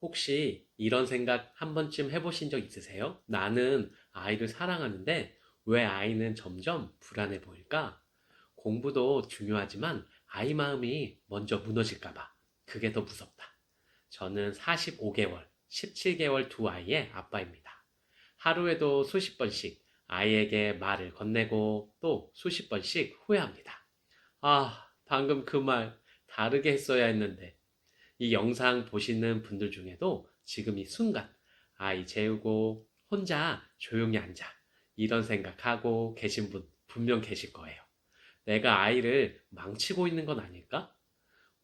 혹시 이런 생각 한 번쯤 해보신 적 있으세요? 나는 아이를 사랑하는데 왜 아이는 점점 불안해 보일까? 공부도 중요하지만 아이 마음이 먼저 무너질까 봐. 그게 더 무섭다. 저는 45개월, 17개월 두 아이의 아빠입니다. 하루에도 수십 번씩 아이에게 말을 건네고 또 수십 번씩 후회합니다. 아, 방금 그 말 다르게 했어야 했는데. 이 영상 보시는 분들 중에도 지금 이 순간 아이 재우고 혼자 조용히 앉아 이런 생각하고 계신 분 분명 계실 거예요. 내가 아이를 망치고 있는 건 아닐까?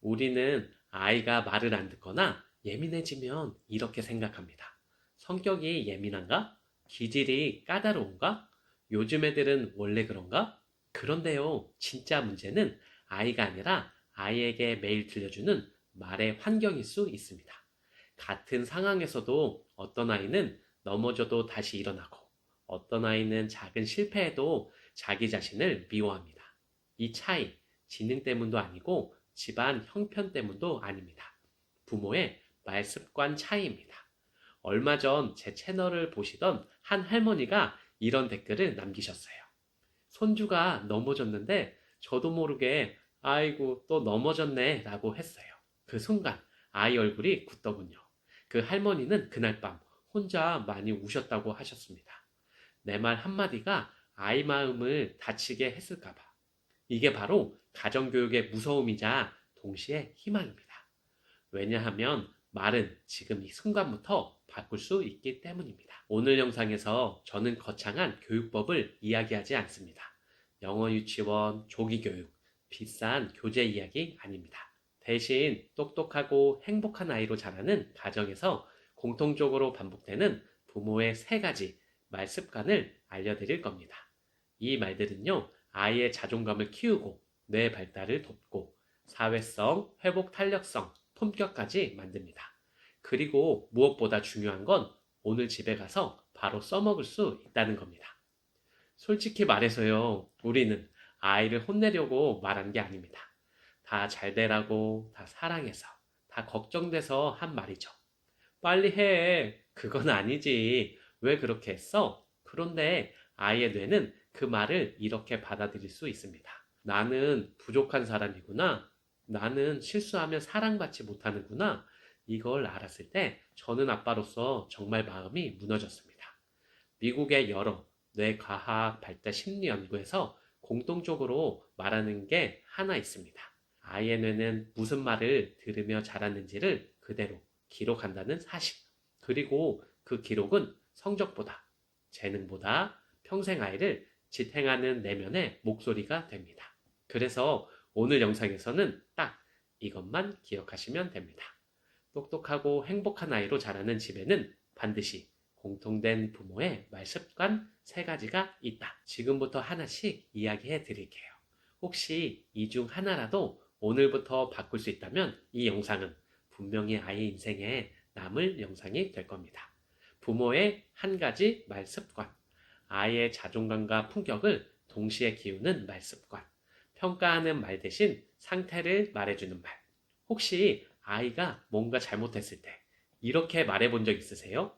우리는 아이가 말을 안 듣거나 예민해지면 이렇게 생각합니다. 성격이 예민한가? 기질이 까다로운가? 요즘 애들은 원래 그런가? 그런데요, 진짜 문제는 아이가 아니라 아이에게 매일 들려주는 말의 환경일 수 있습니다. 같은 상황에서도 어떤 아이는 넘어져도 다시 일어나고, 어떤 아이는 작은 실패에도 자기 자신을 미워합니다. 이 차이, 지능 때문도 아니고 집안 형편 때문도 아닙니다. 부모의 말습관 차이입니다. 얼마 전 제 채널을 보시던 한 할머니가 이런 댓글을 남기셨어요. 손주가 넘어졌는데 저도 모르게 아이고 또 넘어졌네 라고 했어요. 그 순간 아이 얼굴이 굳더군요. 그 할머니는 그날 밤 혼자 많이 우셨다고 하셨습니다. 내 말 한마디가 아이 마음을 다치게 했을까봐. 이게 바로 가정교육의 무서움이자 동시에 희망입니다. 왜냐하면 말은 지금 이 순간부터 바꿀 수 있기 때문입니다. 오늘 영상에서 저는 거창한 교육법을 이야기하지 않습니다. 영어 유치원, 조기 교육, 비싼 교재 이야기 아닙니다. 대신 똑똑하고 행복한 아이로 자라는 가정에서 공통적으로 반복되는 부모의 세 가지 말 습관을 알려드릴 겁니다. 이 말들은요, 아이의 자존감을 키우고 뇌 발달을 돕고 사회성, 회복 탄력성, 품격까지 만듭니다. 그리고 무엇보다 중요한 건 오늘 집에 가서 바로 써먹을 수 있다는 겁니다. 솔직히 말해서요, 우리는 아이를 혼내려고 말한 게 아닙니다. 다 잘 되라고, 다 사랑해서, 다 걱정돼서 한 말이죠. 빨리 해. 그건 아니지. 왜 그렇게 했어? 그런데 아이의 뇌는 그 말을 이렇게 받아들일 수 있습니다. 나는 부족한 사람이구나. 나는 실수하면 사랑받지 못하는구나. 이걸 알았을 때 저는 아빠로서 정말 마음이 무너졌습니다. 미국의 여러 뇌과학 발달 심리 연구에서 공통적으로 말하는 게 하나 있습니다. 아이의 뇌는 무슨 말을 들으며 자랐는지를 그대로 기록한다는 사실. 그리고 그 기록은 성적보다, 재능보다 평생 아이를 지탱하는 내면의 목소리가 됩니다. 그래서 오늘 영상에서는 딱 이것만 기억하시면 됩니다. 똑똑하고 행복한 아이로 자라는 집에는 반드시 공통된 부모의 말습관 세 가지가 있다. 지금부터 하나씩 이야기해 드릴게요. 혹시 이 중 하나라도 오늘부터 바꿀 수 있다면 이 영상은 분명히 아이의 인생에 남을 영상이 될 겁니다. 부모의 한 가지 말습관, 아이의 자존감과 품격을 동시에 키우는 말습관, 평가하는 말 대신 상태를 말해주는 말. 혹시 아이가 뭔가 잘못했을 때 이렇게 말해본 적 있으세요?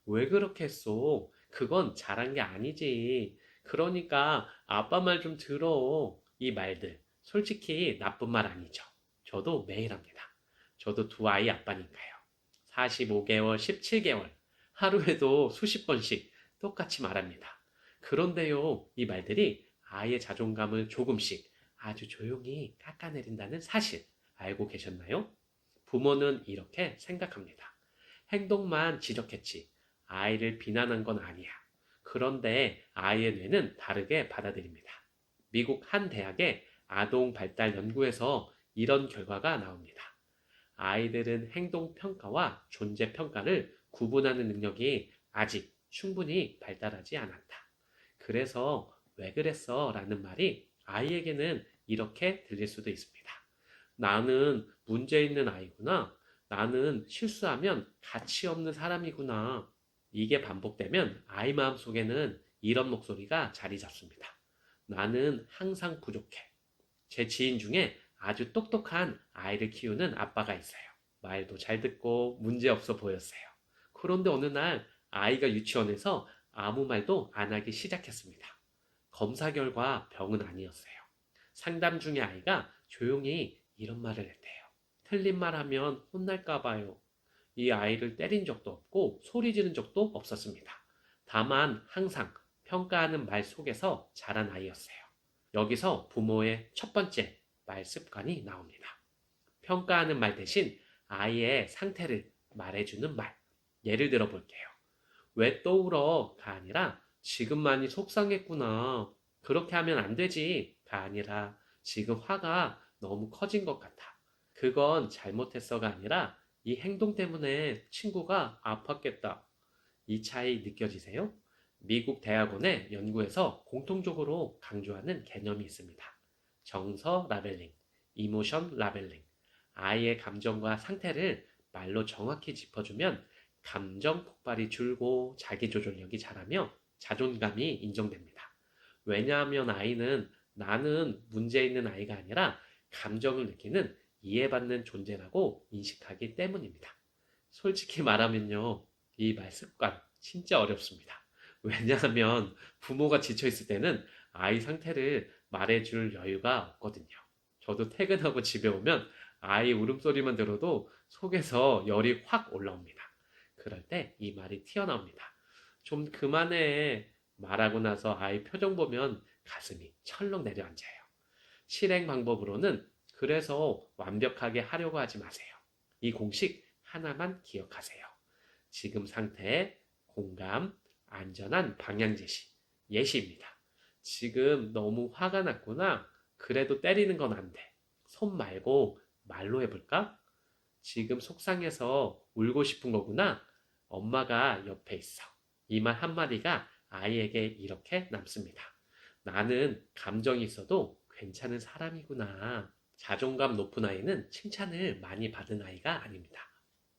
왜 그렇게 했어? 그건 잘한 게 아니지. 그러니까 아빠 말 좀 들어. 이 말들 솔직히 나쁜 말 아니죠. 저도 매일 합니다. 저도 두 아이 아빠니까요. 45개월, 17개월 하루에도 수십 번씩 똑같이 말합니다. 그런데요, 이 말들이 아이의 자존감을 조금씩 아주 조용히 깎아내린다는 사실 알고 계셨나요? 부모는 이렇게 생각합니다. 행동만 지적했지 아이를 비난한 건 아니야. 그런데 아이의 뇌는 다르게 받아들입니다. 미국 한 대학의 아동 발달 연구에서 이런 결과가 나옵니다. 아이들은 행동 평가와 존재 평가를 구분하는 능력이 아직 충분히 발달하지 않았다. 그래서 왜 그랬어? 라는 말이 아이에게는 이렇게 들릴 수도 있습니다. 나는 문제 있는 아이구나. 나는 실수하면 가치 없는 사람이구나. 이게 반복되면 아이 마음속에는 이런 목소리가 자리 잡습니다. 나는 항상 부족해. 제 지인 중에 아주 똑똑한 아이를 키우는 아빠가 있어요. 말도 잘 듣고 문제없어 보였어요. 그런데 어느 날 아이가 유치원에서 아무 말도 안 하기 시작했습니다. 검사 결과 병은 아니었어요. 상담 중에 아이가 조용히 이런 말을 했대요. 틀린 말 하면 혼날까 봐요. 이 아이를 때린 적도 없고 소리 지른 적도 없었습니다. 다만 항상 평가하는 말 속에서 자란 아이였어요. 여기서 부모의 첫 번째 말 습관이 나옵니다. 평가하는 말 대신 아이의 상태를 말해주는 말. 예를 들어 볼게요. 왜 또 울어?가 아니라 지금 많이 속상했구나. 그렇게 하면 안 되지.가 아니라 지금 화가 너무 커진 것 같아. 그건 잘못했어가 아니라 이 행동 때문에 친구가 아팠겠다. 이 차이 느껴지세요? 미국 대학원의 연구에서 공통적으로 강조하는 개념이 있습니다. 정서 라벨링, 이모션 라벨링. 아이의 감정과 상태를 말로 정확히 짚어주면 감정 폭발이 줄고 자기조절력이 자라며 자존감이 인정됩니다. 왜냐하면 아이는 나는 문제 있는 아이가 아니라 감정을 느끼는 이해받는 존재라고 인식하기 때문입니다. 솔직히 말하면요, 이 말 습관 진짜 어렵습니다. 왜냐하면 부모가 지쳐있을 때는 아이 상태를 말해줄 여유가 없거든요. 저도 퇴근하고 집에 오면 아이 울음소리만 들어도 속에서 열이 확 올라옵니다. 그럴 때 이 말이 튀어나옵니다. 좀 그만해. 말하고 나서 아이 표정 보면 가슴이 철렁 내려앉아요. 실행 방법으로는 그래서 완벽하게 하려고 하지 마세요. 이 공식 하나만 기억하세요. 지금 상태, 공감, 안전한 방향 제시, 예시입니다. 지금 너무 화가 났구나. 그래도 때리는 건 안 돼. 손 말고 말로 해볼까? 지금 속상해서 울고 싶은 거구나. 엄마가 옆에 있어. 이 말 한마디가 아이에게 이렇게 남습니다. 나는 감정이 있어도 괜찮은 사람이구나. 자존감 높은 아이는 칭찬을 많이 받은 아이가 아닙니다.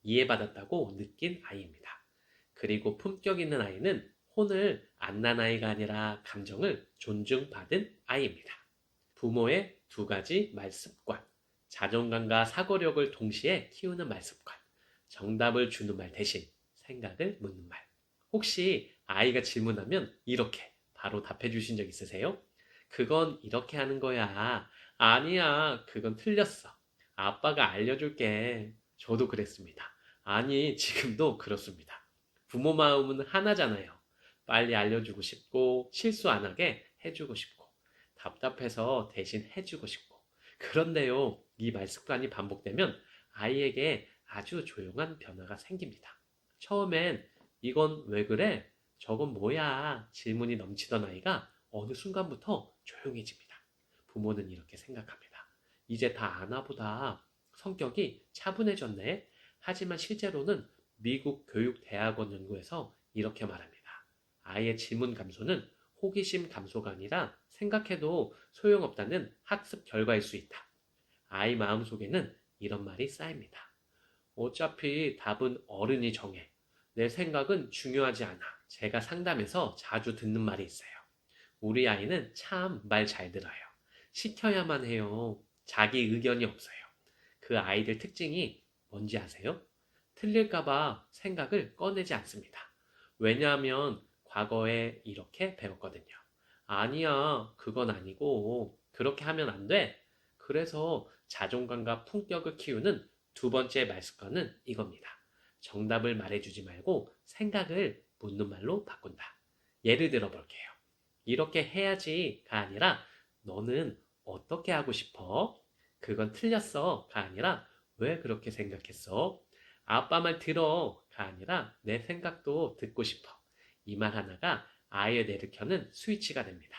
이해받았다고 느낀 아이입니다. 그리고 품격 있는 아이는 혼을 안 난 아이가 아니라 감정을 존중받은 아이입니다. 부모의 두 가지 말습관. 자존감과 사고력을 동시에 키우는 말습관. 정답을 주는 말 대신 생각을 묻는 말. 혹시 아이가 질문하면 이렇게 바로 답해 주신 적 있으세요? 그건 이렇게 하는 거야. 아니야, 그건 틀렸어. 아빠가 알려줄게. 저도 그랬습니다. 아니, 지금도 그렇습니다. 부모 마음은 하나잖아요. 빨리 알려주고 싶고, 실수 안 하게 해주고 싶고, 답답해서 대신 해주고 싶고. 그런데요, 이 말습관이 반복되면 아이에게 아주 조용한 변화가 생깁니다. 처음엔 이건 왜 그래? 저건 뭐야? 질문이 넘치던 아이가 어느 순간부터 조용해집니다. 부모는 이렇게 생각합니다. 이제 다 아나 보다. 성격이 차분해졌네. 하지만 실제로는 미국 교육대학원 연구에서 이렇게 말합니다. 아이의 질문 감소는 호기심 감소가 아니라 생각해도 소용없다는 학습 결과일 수 있다. 아이 마음속에는 이런 말이 쌓입니다. 어차피 답은 어른이 정해. 내 생각은 중요하지 않아. 제가 상담에서 자주 듣는 말이 있어요. 우리 아이는 참 말 잘 들어요. 시켜야만 해요. 자기 의견이 없어요. 그 아이들 특징이 뭔지 아세요? 틀릴까봐 생각을 꺼내지 않습니다. 왜냐하면 과거에 이렇게 배웠거든요. 아니야, 그건 아니고, 그렇게 하면 안 돼. 그래서 자존감과 품격을 키우는 두 번째 말습관은 이겁니다. 정답을 말해주지 말고 생각을 묻는 말로 바꾼다. 예를 들어 볼게요. 이렇게 해야지가 아니라 너는 어떻게 하고 싶어? 그건 틀렸어가 아니라 왜 그렇게 생각했어? 아빠 말 들어가 아니라 내 생각도 듣고 싶어. 이 말 하나가 아이의 뇌를 켜는 스위치가 됩니다.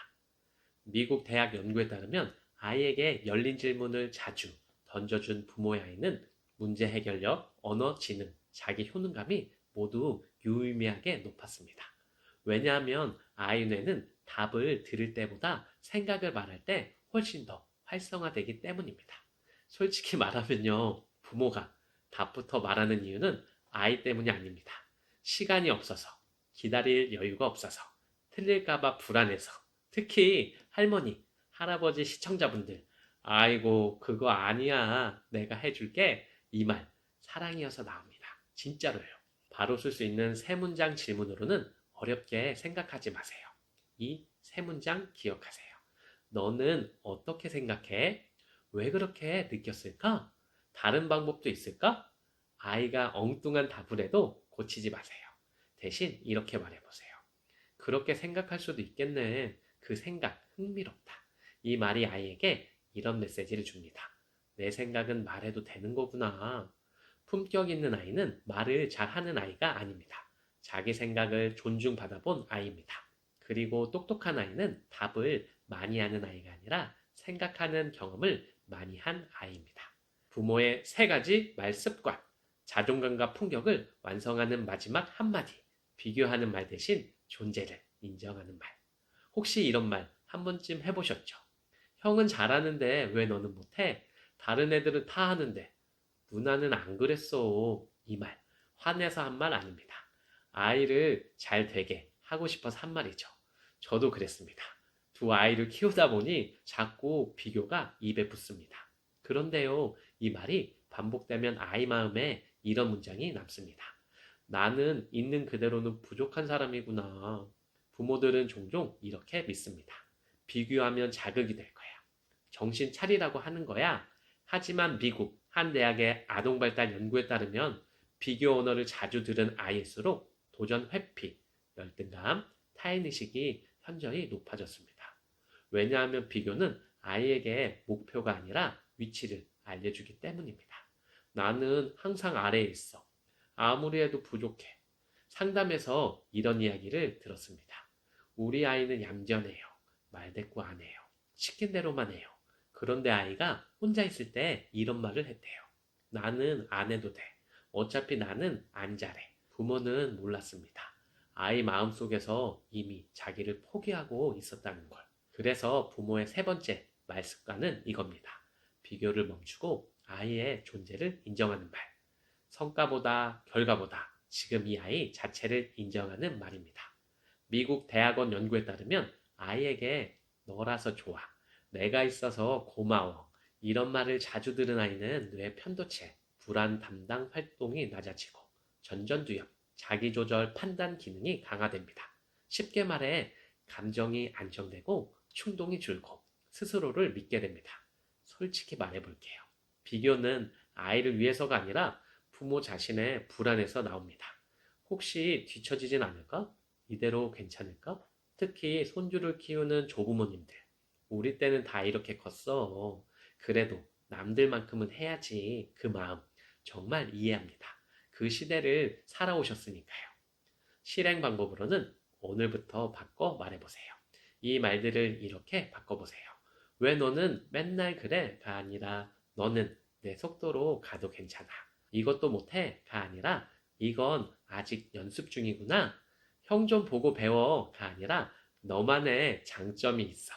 미국 대학 연구에 따르면 아이에게 열린 질문을 자주 던져준 부모의 아이는 문제 해결력, 언어 지능, 자기 효능감이 모두 유의미하게 높았습니다. 왜냐하면 아이 뇌는 답을 들을 때보다 생각을 말할 때 훨씬 더 활성화되기 때문입니다. 솔직히 말하면요, 부모가 답부터 말하는 이유는 아이 때문이 아닙니다. 시간이 없어서, 기다릴 여유가 없어서, 틀릴까봐 불안해서, 특히 할머니, 할아버지 시청자분들, 아이고, 그거 아니야. 내가 해줄게. 이 말 사랑이어서 나옵니다. 진짜로요. 바로 쓸 수 있는 세 문장 질문으로는 어렵게 생각하지 마세요. 이 세 문장 기억하세요. 너는 어떻게 생각해? 왜 그렇게 느꼈을까? 다른 방법도 있을까? 아이가 엉뚱한 답을 해도 고치지 마세요. 대신 이렇게 말해보세요. 그렇게 생각할 수도 있겠네. 그 생각 흥미롭다. 이 말이 아이에게 이런 메시지를 줍니다. 내 생각은 말해도 되는 거구나. 품격 있는 아이는 말을 잘하는 아이가 아닙니다. 자기 생각을 존중받아본 아이입니다. 그리고 똑똑한 아이는 답을 많이 하는 아이가 아니라 생각하는 경험을 많이 한 아이입니다. 부모의 세 가지 말습관, 자존감과 품격을 완성하는 마지막 한마디, 비교하는 말 대신 존재를 인정하는 말. 혹시 이런 말 한 번쯤 해보셨죠? 형은 잘하는데 왜 너는 못해? 다른 애들은 다 하는데 누나는 안 그랬어. 이 말, 화내서 한 말 아닙니다. 아이를 잘 되게 하고 싶어서 한 말이죠. 저도 그랬습니다. 두 아이를 키우다 보니 자꾸 비교가 입에 붙습니다. 그런데요, 이 말이 반복되면 아이 마음에 이런 문장이 남습니다. 나는 있는 그대로는 부족한 사람이구나. 부모들은 종종 이렇게 믿습니다. 비교하면 자극이 될 거야. 정신 차리라고 하는 거야. 하지만 미국 한 대학의 아동발달 연구에 따르면 비교 언어를 자주 들은 아이일수록 도전 회피, 열등감, 타인의식이 현저히 높아졌습니다. 왜냐하면 비교는 아이에게 목표가 아니라 위치를 알려주기 때문입니다. 나는 항상 아래에 있어. 아무리 해도 부족해. 상담에서 이런 이야기를 들었습니다. 우리 아이는 얌전해요. 말대꾸 안 해요. 시킨 대로만 해요. 그런데 아이가 혼자 있을 때 이런 말을 했대요. 나는 안 해도 돼. 어차피 나는 안 잘해. 부모는 몰랐습니다. 아이 마음속에서 이미 자기를 포기하고 있었다는 걸. 그래서 부모의 세 번째 말습관은 이겁니다. 비교를 멈추고 아이의 존재를 인정하는 말. 성과보다 결과보다 지금 이 아이 자체를 인정하는 말입니다. 미국 대학원 연구에 따르면 아이에게 너라서 좋아, 내가 있어서 고마워, 이런 말을 자주 들은 아이는 뇌 편도체, 불안 담당 활동이 낮아지고 전전두엽, 자기조절 판단 기능이 강화됩니다. 쉽게 말해 감정이 안정되고 충동이 줄고 스스로를 믿게 됩니다. 솔직히 말해볼게요. 비교는 아이를 위해서가 아니라 부모 자신의 불안에서 나옵니다. 혹시 뒤처지진 않을까? 이대로 괜찮을까? 특히 손주를 키우는 조부모님들. 우리 때는 다 이렇게 컸어. 그래도 남들만큼은 해야지. 그 마음 정말 이해합니다. 그 시대를 살아오셨으니까요. 실행 방법으로는 오늘부터 바꿔 말해보세요. 이 말들을 이렇게 바꿔보세요. 왜 너는 맨날 그래?가 아니라 너는 내 속도로 가도 괜찮아. 이것도 못해?가 아니라 이건 아직 연습 중이구나. 형 좀 보고 배워.가 아니라 너만의 장점이 있어.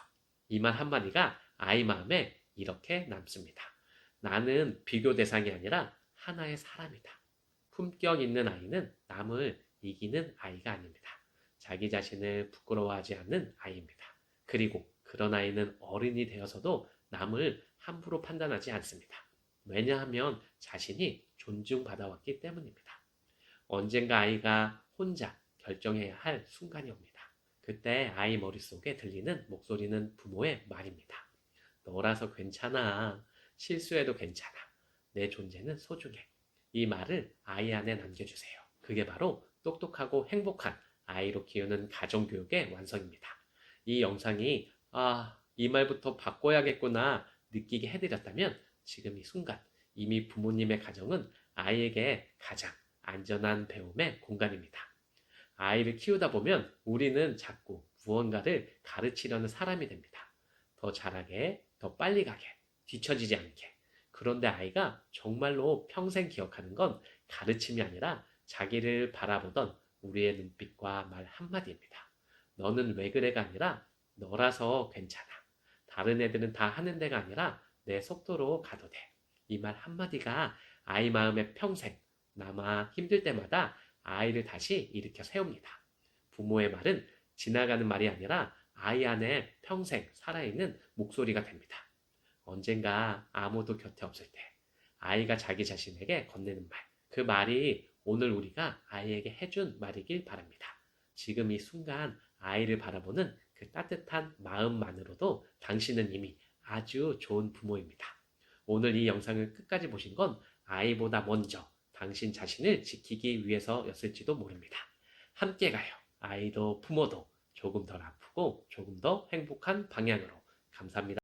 이 말 한마디가 아이 마음에 이렇게 남습니다. 나는 비교 대상이 아니라 하나의 사람이다. 품격 있는 아이는 남을 이기는 아이가 아닙니다. 자기 자신을 부끄러워하지 않는 아이입니다. 그리고 그런 아이는 어른이 되어서도 남을 함부로 판단하지 않습니다. 왜냐하면 자신이 존중받아왔기 때문입니다. 언젠가 아이가 혼자 결정해야 할 순간이 옵니다. 그때 아이 머릿속에 들리는 목소리는 부모의 말입니다. 너라서 괜찮아. 실수해도 괜찮아. 내 존재는 소중해. 이 말을 아이 안에 남겨주세요. 그게 바로 똑똑하고 행복한 아이로 키우는 가정교육의 완성입니다. 이 영상이 이 말부터 바꿔야겠구나 느끼게 해드렸다면 지금 이 순간 이미 부모님의 가정은 아이에게 가장 안전한 배움의 공간입니다. 아이를 키우다 보면 우리는 자꾸 무언가를 가르치려는 사람이 됩니다. 더 잘하게, 더 빨리 가게, 뒤처지지 않게. 그런데 아이가 정말로 평생 기억하는 건 가르침이 아니라 자기를 바라보던 우리의 눈빛과 말 한마디입니다. 너는 왜 그래가 아니라 너라서 괜찮아. 다른 애들은 다 하는 데가 아니라 내 속도로 가도 돼. 이 말 한마디가 아이 마음에 평생 남아 힘들 때마다 아이를 다시 일으켜 세웁니다. 부모의 말은 지나가는 말이 아니라 아이 안에 평생 살아있는 목소리가 됩니다. 언젠가 아무도 곁에 없을 때 아이가 자기 자신에게 건네는 말, 그 말이 오늘 우리가 아이에게 해준 말이길 바랍니다. 지금 이 순간 아이를 바라보는 그 따뜻한 마음만으로도 당신은 이미 아주 좋은 부모입니다. 오늘 이 영상을 끝까지 보신 건 아이보다 먼저 당신 자신을 지키기 위해서였을지도 모릅니다. 함께 가요. 아이도 부모도 조금 덜 아프고 조금 더 행복한 방향으로. 감사합니다.